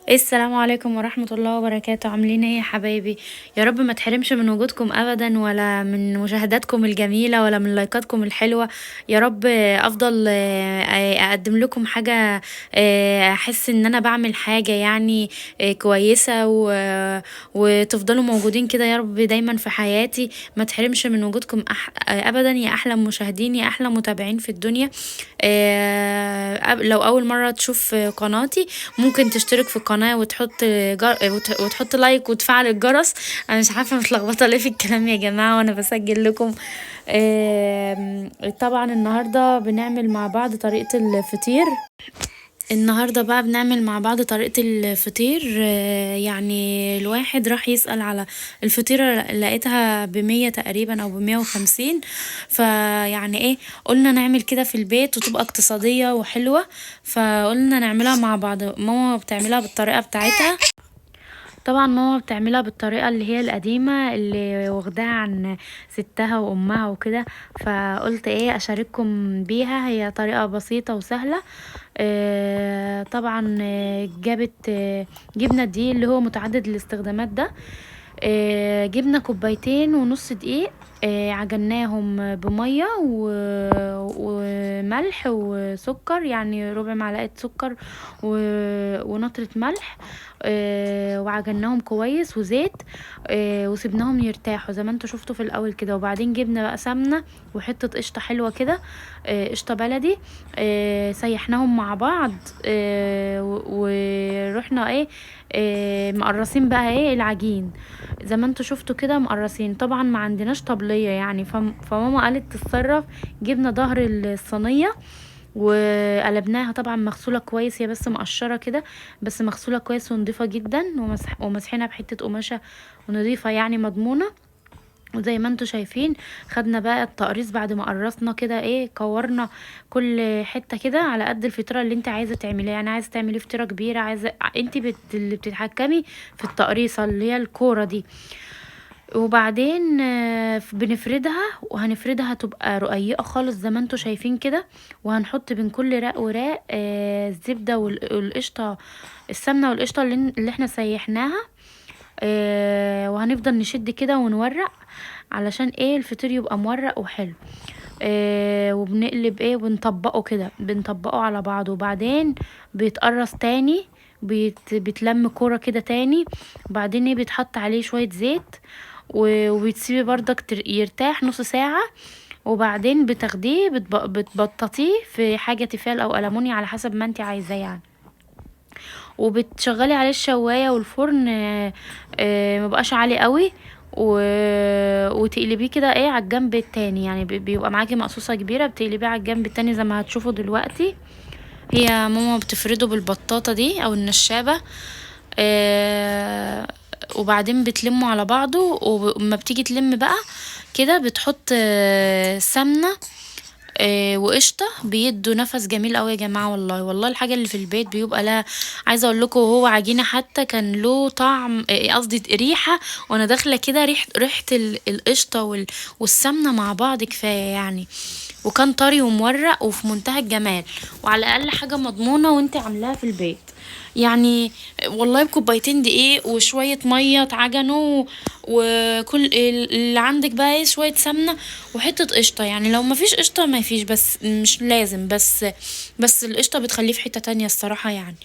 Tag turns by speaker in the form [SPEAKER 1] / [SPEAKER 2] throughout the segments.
[SPEAKER 1] السلام عليكم ورحمة الله وبركاته، عاملين ايه يا حبايبي؟ يا رب ما تحرمش من وجودكم ابدا، ولا من مشاهداتكم الجميلة، ولا من لايكاتكم الحلوة. يا رب افضل اقدم لكم حاجة، احس ان انا بعمل حاجة يعني كويسة وتفضلوا موجودين كده يا رب دايما في حياتي. ما تحرمش من وجودكم ابدا يا احلى مشاهدين، يا احلى متابعين في الدنيا. لو اول مرة تشوف قناتي ممكن تشترك في القناة وتحط لايك وتفعل الجرس. انا مش عارفة متلخبطة ليه في الكلام يا جماعة وانا بسجل لكم. طبعا النهاردة بنعمل مع بعض طريقة الفطير. النهاردة بقى بنعمل مع بعض طريقة الفطير. يعني الواحد راح يسأل على الفطيرة لقيتها ب100 تقريبا أو ب150. فيعني ايه، قلنا نعمل كده في البيت وتبقى اقتصادية وحلوة. فقلنا نعملها مع بعض، ماما بتعملها بالطريقة بتاعتها. طبعا ماما بتعملها بالطريقة اللي هي القديمة اللي واخداها عن ستها وامها وكده. فقلت ايه اشارككم بيها، هي طريقة بسيطة وسهلة. طبعا جابت جبنة دي اللي هو متعدد الاستخدامات ده. جبنا كوبايتين ونص دقيق. عجناهم بمية وملح وسكر، يعني ربع معلقة سكر ونطرة ملح. وعجناهم كويس وزيت. وسبناهم يرتاحوا زي ما انتوا شفتوا في الاول كده، وبعدين جبنا بقى سمنة وحتة قشطة حلوة كده. قشطة بلدي. سيحناهم مع بعض. ورحنا ايه، مقرصين بقى ايه العجين زي ما انتوا شفتوا كده مقرصين. طبعا ما عندناش طبلية يعني، فماما قالت تتصرف. جبنا ظهر الصينية وقلبناها، طبعا مغسولة كويس، هي بس مقشرة كده، بس مغسولة كويس ونضيفة جدا، ومسحينها بحتة قماشة نضيفة يعني مضمونة. وزي ما انتوا شايفين خدنا بقى التقريص بعد ما قرصنا كده ايه، كورنا كل حته كده على قد الفطيره اللي انت عايزه تعمليها. يعني عايزه تعملي فطيره كبيره، عايزه انت اللي بتتحكمي في التقريصه اللي هي الكوره دي. وبعدين بنفردها، وهنفردها تبقى رقيقه خالص زي ما انتوا شايفين كده. وهنحط بين كل رق ورق الزبده والقشطه، السمنه والقشطه اللي احنا سيحناها. وهنفضل نشد كده ونورق علشان ايه الفطير يبقى مورق وحلو. وبنقلب ايه وبنطبقه كده، بنطبقه على بعضه، وبعدين بيتقرص تاني، بيتلم كورة كده تاني. وبعدين ايه بيتحط عليه شوية زيت. وبتسيبي برضك يرتاح نص ساعة. وبعدين بتاخديه بتبططيه في حاجة تيفال او ألموني على حسب ما انت عايزاه يعني. وبتشغلي عليه الشواية والفرن مبقاش عالي قوي. و... وتقلبيه كده ايه على الجنب التاني، يعني بيبقى معاكي مقصوصة كبيرة بتقلبيه على الجنب التاني زي ما هتشوفوا دلوقتي. هي ماما بتفرده بالبطاطة دي او النشابة. وبعدين بتلمه على بعضه، وما بتيجي تلم بقى كده بتحط سمنة وقشطه، بيدوا نفس جميل قوي يا جماعه. والله والله الحاجه اللي في البيت بيبقى لها، عايزه اقول لكم هو عجينه حتى كان له طعم، قصدي ريحه. وانا داخله كده ريحه القشطه والسمنه مع بعض كفايه يعني. وكان طري ومورق وفي منتهى الجمال، وعلى الاقل حاجه مضمونه وانت عاملاها في البيت يعني. والله بكوبايتين دقيق وشوية مية اتعجنوا، وكل اللي عندك بقى ايه شوية سمنة وحتة قشطة. يعني لو مفيش قشطة مفيش، بس مش لازم، بس القشطة بتخليه في حتة تانية الصراحة يعني.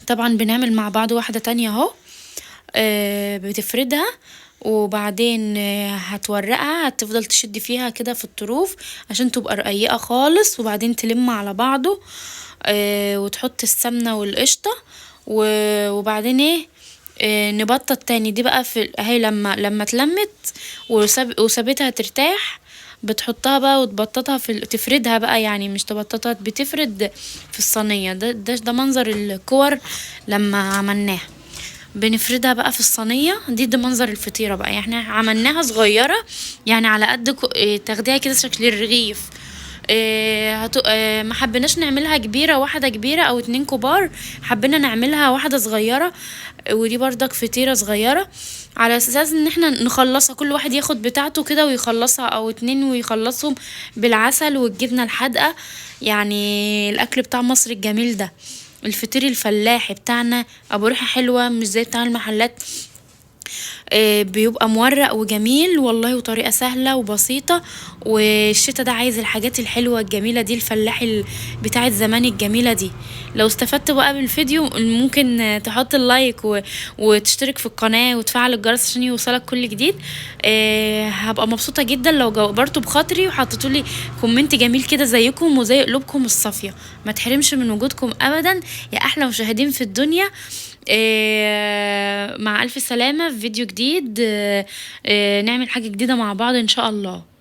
[SPEAKER 1] طبعا بنعمل مع بعض واحدة تانية اهو. بتفردها، وبعدين هتورقها، هتفضل تشد فيها كده في الطروف عشان تبقى رقيقة خالص، وبعدين تلم على بعضه. وتحط السمنة والقشطة. وبعدين ايه، نبطط تاني دي بقى في اهي لما اتلمت وسابتها ترتاح. بتحطها بقى وتبططها تفردها بقى، يعني مش تبططها، بتفرد في الصينية. ده منظر الكور لما عملناها. بنفردها بقى في الصينية دي، ده منظر الفطيرة بقى. يعني احنا عملناها صغيرة، يعني على قد تاخديها كده شكل الرغيف. ما حبيناش نعملها كبيرة، واحدة كبيرة او 2 كبار، حبينا نعملها واحدة صغيرة. ودي برضك فطيرة صغيرة، على اساس ان احنا نخلصها، كل واحد ياخد بتاعته كده ويخلصها، او 2 ويخلصهم بالعسل والجبنة الحادقة. يعني الاكل بتاع مصر الجميل ده. الفطير الفلاحي بتاعنا ابو ريحة حلوة، مش زي بتاع المحلات. بيبقى مورق وجميل والله، وطريقة سهلة وبسيطة. والشتا ده عايز الحاجات الحلوة الجميلة دي، الفلاحي بتاعت زمان الجميلة دي. لو استفدت بقى بالفيديو ممكن تحط اللايك وتشترك في القناة وتفعل الجرس عشان يوصلك كل جديد. هبقى مبسوطة جدا لو جبرتوا بخاطري وحطيتولي كومنت جميل كده زيكم وزي قلوبكم الصافية. ما تحرمش من وجودكم ابدا يا احلى مشاهدين في الدنيا. مع ألف سلامة في فيديو جديد. نعمل حاجة جديدة مع بعض إن شاء الله.